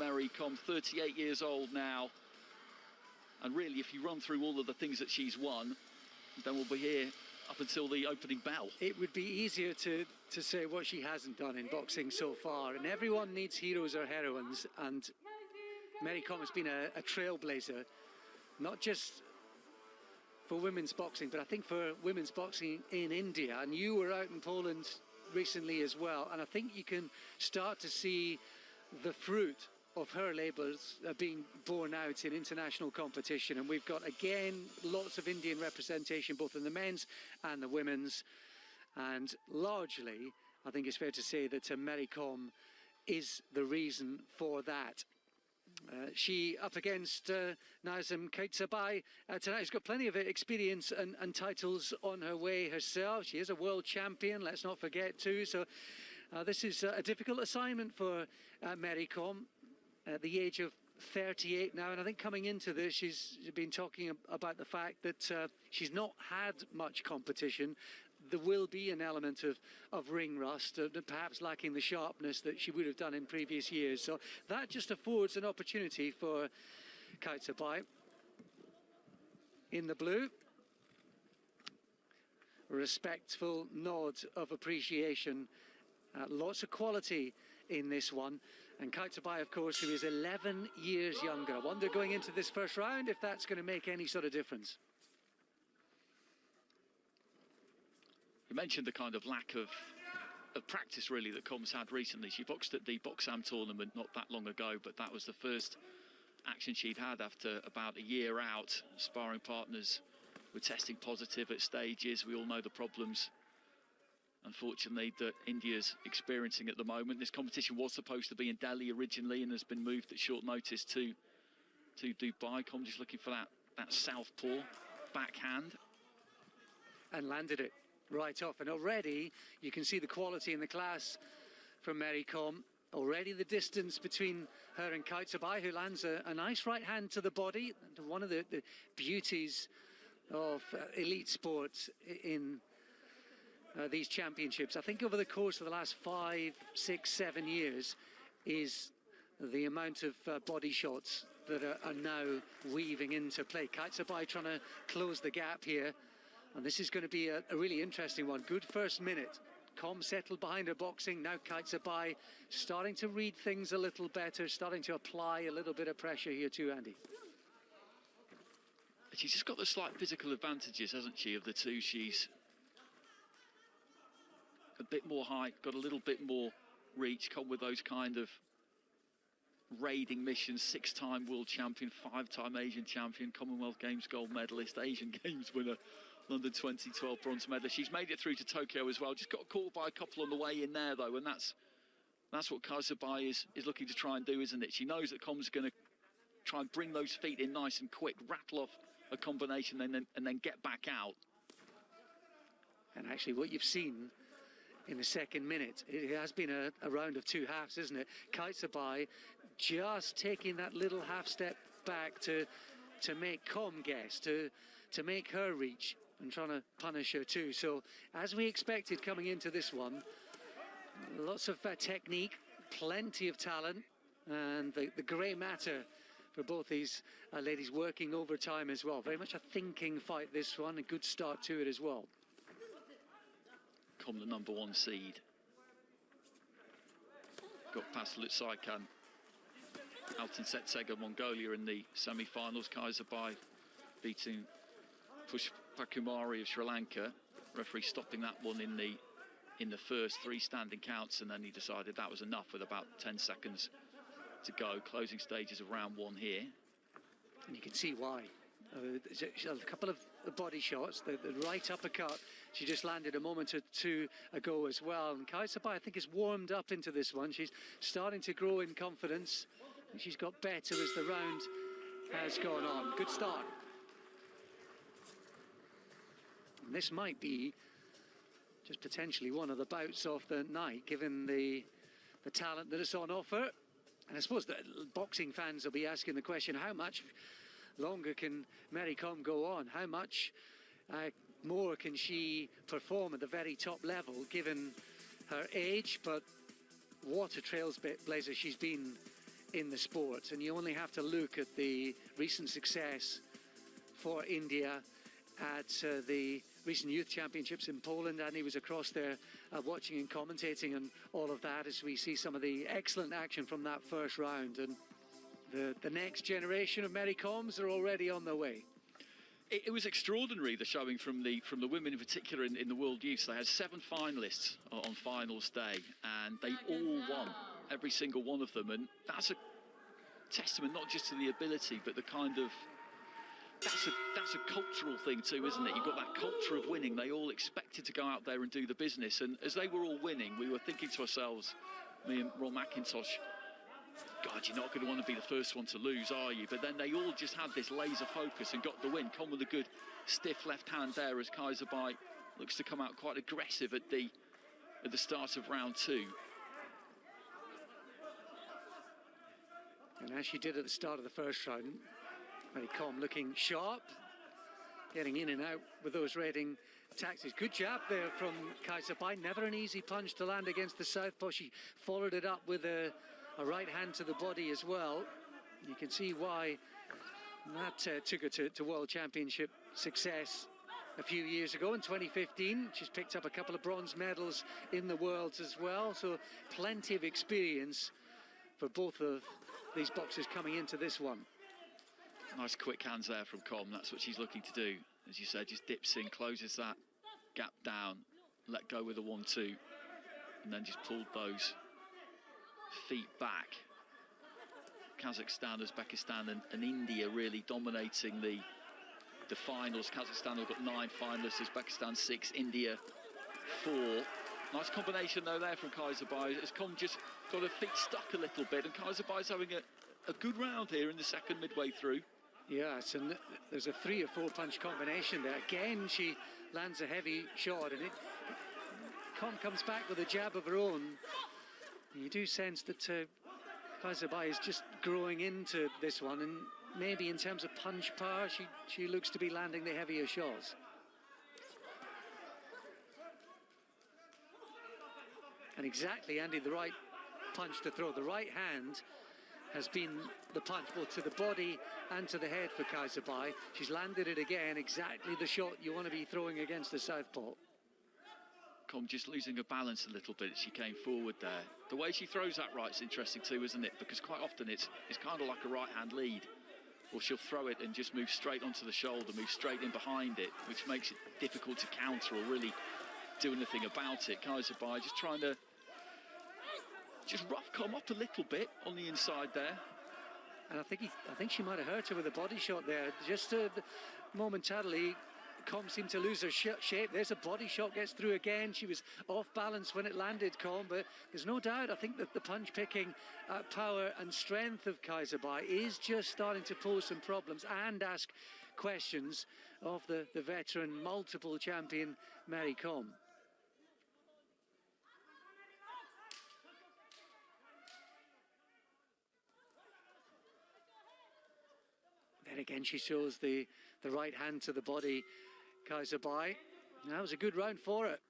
Mary Kom, 38 years old now. And really, if you run through all of the things that she's won, then we'll be here up until the opening bell. It would be easier to say what she hasn't done in boxing so far. And everyone needs heroes or heroines. And Mary Kom has been a trailblazer, not just for women's boxing, but I think for women's boxing in India. And you were out in Poland recently as well, and I think you can start to see the fruit of her labours being borne out in international competition. And we've got again lots of Indian representation both in the men's and the women's, and largely I think it's fair to say that Mary Kom is the reason for that. She up against NAZYM KYZAIBAY tonight. She's got plenty of experience and titles on her way herself. She is a world champion, let's not forget too. So this is a difficult assignment for Mary Kom at the age of 38 now. And I think coming into this, she's been talking about the fact that she's not had much competition. There will be an element of ring rust, perhaps lacking the sharpness that she would have done in previous years. So that just affords an opportunity for KYZAIBAY. In the blue, a respectful nod of appreciation. Lots of quality in this one. And KYZAIBAY, of course, who is 11 years younger. I wonder going into this first round if that's going to make any sort of difference. You mentioned the kind of lack of practice, really, that Kom's had recently. She boxed at the Boxam tournament not that long ago, but that was the first action she'd had after about a year out. Sparring partners were testing positive at stages. We all know the problems, unfortunately, that India's experiencing at the moment. This competition was supposed to be in Delhi originally and has been moved at short notice to Dubai. Kom just looking for that southpaw backhand. And landed it right off. And already you can see the quality and the class from Mary Kom. Already the distance between her and KYZAIBAY, who lands a nice right hand to the body. And one of the beauties of elite sports in these championships, I think over the course of the last 5, 6, 7 years, is the amount of body shots that are now weaving into play. KYZAIBAY trying to close the gap here, and this is going to be a really interesting one. Good first minute. Kom settled behind her boxing. Now KYZAIBAY starting to read things a little better, starting to apply a little bit of pressure here too, Andy. She's just got the slight physical advantages, hasn't she, of the two. She's a bit more height, got a little bit more reach, come with those kind of raiding missions. 6-time world champion, 5-time Asian champion, Commonwealth Games gold medalist, Asian Games winner, London 2012 bronze medalist. She's made it through to Tokyo as well. Just got caught by a couple on the way in there though, and that's what KYZAIBAY is looking to try and do, isn't it? She knows that Kom's going to try and bring those feet in nice and quick, rattle off a combination and then get back out. And actually what you've seen in the second minute, it has been a round of two halves, isn't it? KYZAIBAY just taking that little half step back to make Kom guess, to make her reach, and trying to punish her too. So as we expected coming into this one, lots of technique, plenty of talent, and the grey matter for both these ladies working overtime as well. Very much a thinking fight, this one, a good start to it as well. Kom, the #1 seed, got past Lutsaikan, Alton Setsega, Mongolia in the semi-finals. KYZAIBAY beating Pushpakumari of Sri Lanka. Referee stopping that one in the first 3 standing counts, and then he decided that was enough with about 10 seconds to go. Closing stages of round 1 here. And you can see why. A couple of body shots, the right uppercut she just landed a moment or two ago as well. And KYZAIBAY, I think, has warmed up into this one. She's starting to grow in confidence, and she's got better as the round has gone on. Good start. And this might be just potentially one of the bouts of the night, given the talent that is on offer. And I suppose that boxing fans will be asking the question, how much longer can Mary Kom go on? How much more can she perform at the very top level, given her age? But what a trailblazer she's been in the sport, and you only have to look at the recent success for India at the recent youth championships in Poland, and he was across there watching and commentating and all of that, as we see some of the excellent action from that first round. And the next generation of Mary Koms are already on their way. It was extraordinary, the showing from the women in particular in the World Youth. They had 7 finalists on finals day, and they all won, every single one of them. And that's a testament not just to the ability, but the kind of, that's a cultural thing too, isn't it? You've got that culture of winning. They all expected to go out there and do the business, and as they were all winning, we were thinking to ourselves, me and Ron McIntosh, God, you're not going to want to be the first one to lose, are you? But then they all just had this laser focus and got the win. Come with a good stiff left hand there as KYZAIBAY looks to come out quite aggressive at the start of round 2. And as she did at the start of the first round, Mary Kom looking sharp, getting in and out with those rating taxis. Good jab there from KYZAIBAY. Never an easy punch to land against the southpaw. She followed it up with a right hand to the body as well. You can see why that took her to World Championship success a few years ago in 2015. She's picked up a couple of bronze medals in the Worlds as well, so plenty of experience for both of these boxers coming into this one. Nice quick hands there from Kom. That's what she's looking to do. As you said, just dips in, closes that gap down, let go with a 1-2, and then just pulled those feet back. Kazakhstan, Uzbekistan and India really dominating the finals. Kazakhstan have got 9 finalists, Uzbekistan 6, India 4. Nice combination though there from KYZAIBAY. As Kom just got her feet stuck a little bit, and KYZAIBAY's having a good round here in the second midway through. Yes, and there's a 3 or 4 punch combination there. Again, she lands a heavy shot, and Kom comes back with a jab of her own. You do sense that KYZAIBAY is just growing into this one, and maybe in terms of punch power, she looks to be landing the heavier shots. And exactly, Andy, the right punch to throw. The right hand has been the punch both to the body and to the head for KYZAIBAY. She's landed it again, exactly the shot you want to be throwing against the southpaw. Kom just losing her balance a little bit as she came forward there. The way she throws that right's interesting too, isn't it? Because quite often it's kind of like a right-hand lead. Or she'll throw it and just move straight onto the shoulder, move straight in behind it, which makes it difficult to counter or really do anything about it. KYZAIBAY just trying to just rough Kom up a little bit on the inside there. And I think she might have hurt her with a body shot there. Just momentarily, Kom seemed to lose her shape. There's a body shot, gets through again. She was off balance when it landed, Kom, but there's no doubt, I think that the punch-picking power and strength of KYZAIBAY is just starting to pose some problems and ask questions of the veteran, multiple champion Mary Kom. Then again, she shows the right hand to the body, KYZAIBAY. That was a good round for it.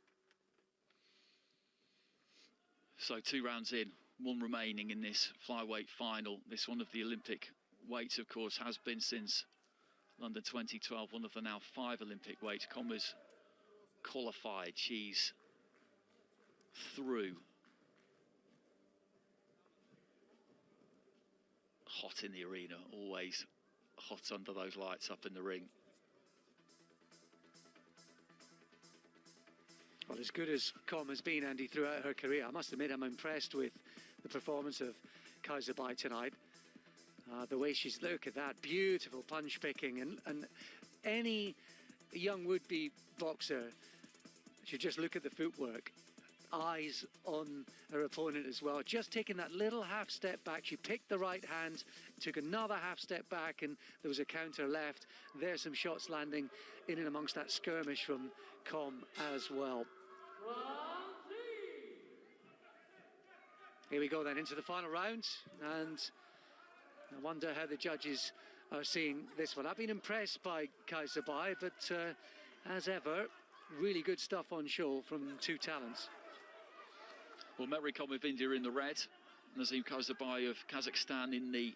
So 2 rounds in, 1 remaining in this flyweight final. This one of the Olympic weights, of course, has been since London 2012, one of the now 5 Olympic weights. Kom has qualified, she's through. Hot in the arena, always hot under those lights up in the ring. Well, as good as Kom has been, Andy, throughout her career, I must admit I'm impressed with the performance of KYZAIBAY tonight. The way she's, look at that, beautiful punch picking, and any young would-be boxer should just look at the footwork. Eyes on her opponent as well, just taking that little half step back. She picked the right hand, took another half step back, and there was a counter left. There's some shots landing in and amongst that skirmish from Kom as well. Here we go then into the final round, and I wonder how the judges are seeing this one. I've been impressed by KYZAIBAY, but as ever, really good stuff on show from 2 talents. Well, MERY KOM of India in the red, NAZYM KYZAIBAY of Kazakhstan in the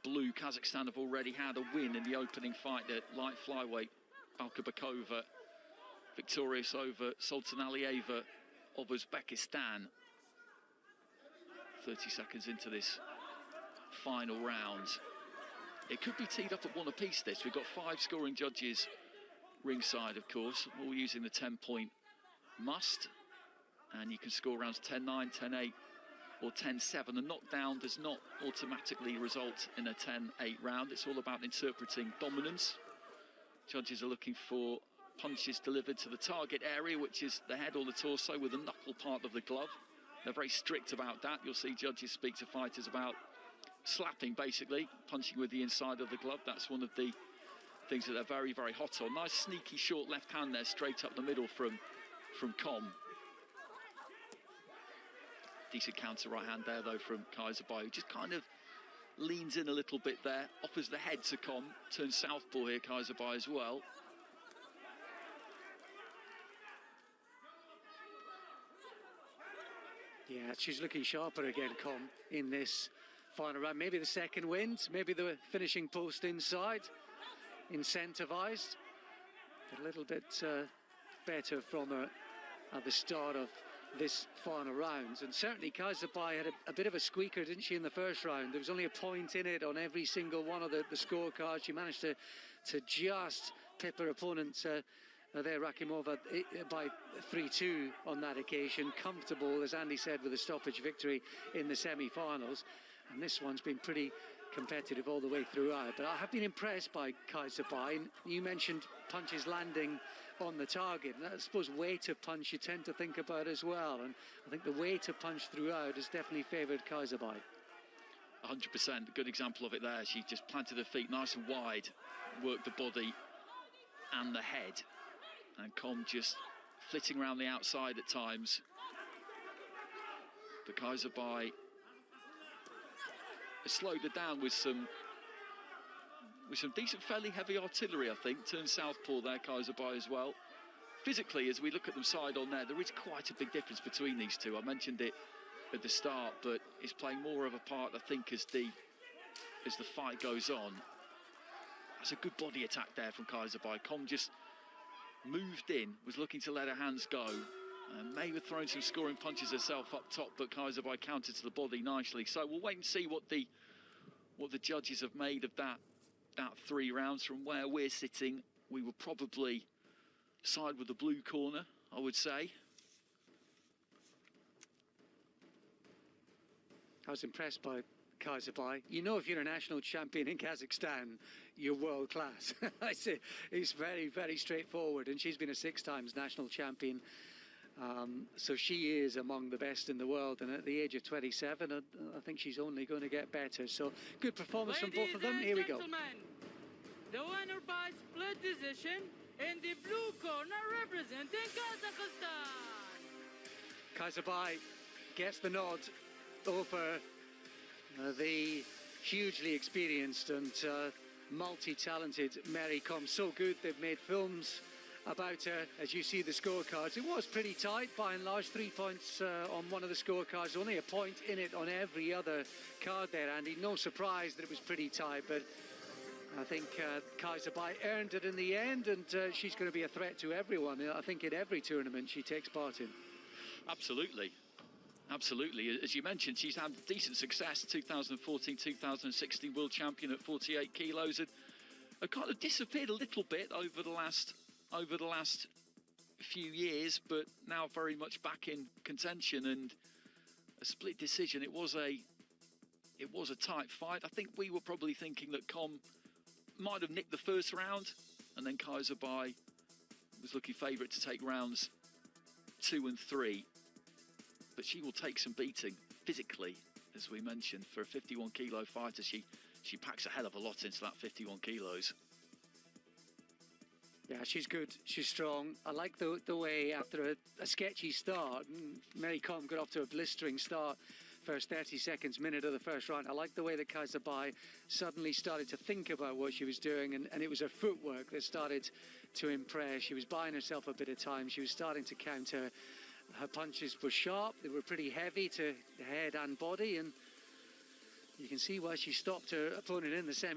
blue. Kazakhstan have already had a win in the opening fight at light flyweight. Balkabakova victorious over Sultanalieva of Uzbekistan. 30 seconds into this final round. It could be teed up at one apiece, this. We've got 5 scoring judges ringside, of course, all using the 10-point must. And you can score rounds 10-9, 10-8 or 10-7. A knockdown does not automatically result in a 10-8 round. It's all about interpreting dominance. Judges are looking for punches delivered to the target area, which is the head or the torso, with the knuckle part of the glove. They're very strict about that. You'll see judges speak to fighters about slapping, basically, punching with the inside of the glove. That's one of the things that they're very, very hot on. Nice sneaky short left hand there, straight up the middle from KOM. Decent counter right hand there, though, from KYZAIBAY, who just kind of leans in a little bit there, offers the head to KOM, turns southpaw here, KYZAIBAY as well. Yeah, she's looking sharper again, KOM, in this final round. Maybe the second wind, maybe the finishing post inside, incentivized. A little bit better from her at the start of this final round. And certainly KYZAIBAY had a bit of a squeaker, didn't she, in the first round? There was only a point in it on every single one of the scorecards. She managed to just pip her opponent there, Rakimova, by 3-2 on that occasion. Comfortable, as Andy said, with a stoppage victory in the semi-finals. And this one's been pretty competitive all the way throughout. But I have been impressed by KYZAIBAY. You mentioned punches landing on the target, and I suppose weight of punch you tend to think about as well. And I think the weight of punch throughout has definitely favoured KYZAIBAY. 100%, good example of it there. She just planted her feet nice and wide, worked the body and the head. And KOM just flitting around the outside at times. But KYZAIBAY has slowed her down with some decent, fairly heavy artillery, I think. Turns southpaw there, KYZAIBAY as well. Physically, as we look at them side on there is quite a big difference between these two. I mentioned it at the start, but it's playing more of a part, I think, as the fight goes on. That's a good body attack there from KYZAIBAY. KOM just moved in, was looking to let her hands go, and may have thrown some scoring punches herself up top, but KYZAIBAY countered to the body nicely. So we'll wait and see what the judges have made of that 3 rounds. From where we're sitting, we will probably side with the blue corner, I would say. I was impressed by KYZAIBAY. You know, if you're a national champion in Kazakhstan, you're world class. I say it's very, very straightforward, and she's been a 6 times national champion. So she is among the best in the world, and at the age of 27, I think she's only going to get better. So good performance from both of them. Here we go. The winner by split decision in the blue corner representing Kazakhstan. KYZAIBAY gets the nod over the hugely experienced and multi-talented MERY KOM. So good they've made films about her. As you see the scorecards, it was pretty tight by and large. 3 points on one of the scorecards, only a point in it on every other card there, Andy. No surprise that it was pretty tight, but I think KYZAIBAY earned it in the end, and she's going to be a threat to everyone, I think, in every tournament she takes part in. Absolutely. Absolutely. As you mentioned, she's had decent success. 2014, 2016 world champion at 48 kilos. And kind of disappeared a little bit over the last few years, but now very much back in contention. And a split decision. It was a tight fight. I think we were probably thinking that KOM might have nicked the first round, and then KYZAIBAY was looking favourite to take rounds 2 and 3. But she will take some beating physically, as we mentioned. For a 51 kilo fighter, she packs a hell of a lot into that 51 kilos. Yeah, she's good, she's strong. I like the way, after a sketchy start, MERY KOM got off to a blistering start. First 30 seconds, minute of the first round. I like the way that KYZAIBAY suddenly started to think about what she was doing, and it was her footwork that started to impress. She was buying herself a bit of time. She was starting to counter. Her punches were sharp, they were pretty heavy to the head and body, and you can see why she stopped her opponent in the semi